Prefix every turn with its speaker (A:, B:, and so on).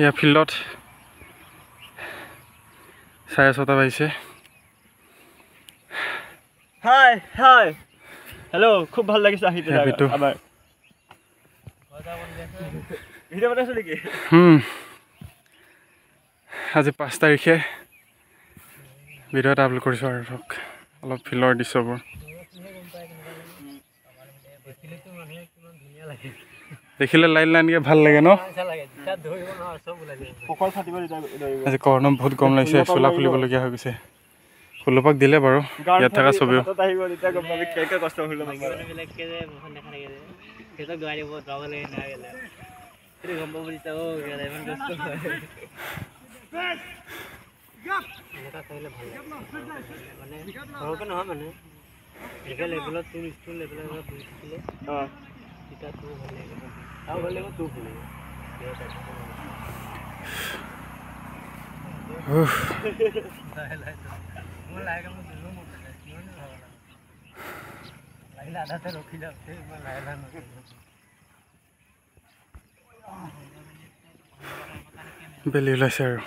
A: ইয়া ফিল্ডত 6:30 বাজিছে।
B: হাই হাই হেল্ল' খুব ভাল লাগিছে আহি পেলাই আমাৰ ভিডিঅ' বনাইছো নেকি?
A: আজি 5 তাৰিখে ভিডিঅ' এটা আপলোড কৰিছোঁ আৰু ধৰক অলপ ফিল্ডৰ দৃশ্যবোৰ দেখিলে লাইন লাইনকৈ ভাল লাগে ন। আজি কৰ্ণম বহুত গৰম লাগিছে, চোলা খুলিবলগীয়া হৈ গৈছে। ফুলপাক দিলে বাৰু ইয়াত থকা ছবিও বেলি ওলাইছে আৰু